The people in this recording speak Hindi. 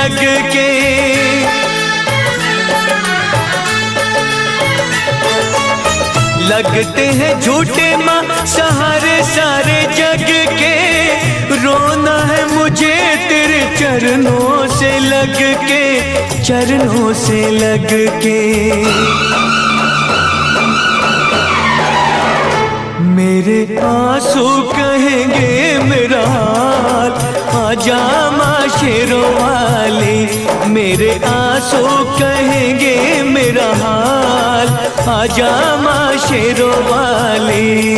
लग के। लगते हैं झूठे माँ सहारे सारे जग के, रोना है मुझे तेरे चरणों से लग के, चरणों से लग के। मेरे आंसू कहेंगे मेरा हाल, आजा माँ शेरों वाली। मेरे आंसू कहेंगे मेरा हाल, आजा माँ शेरों वाली।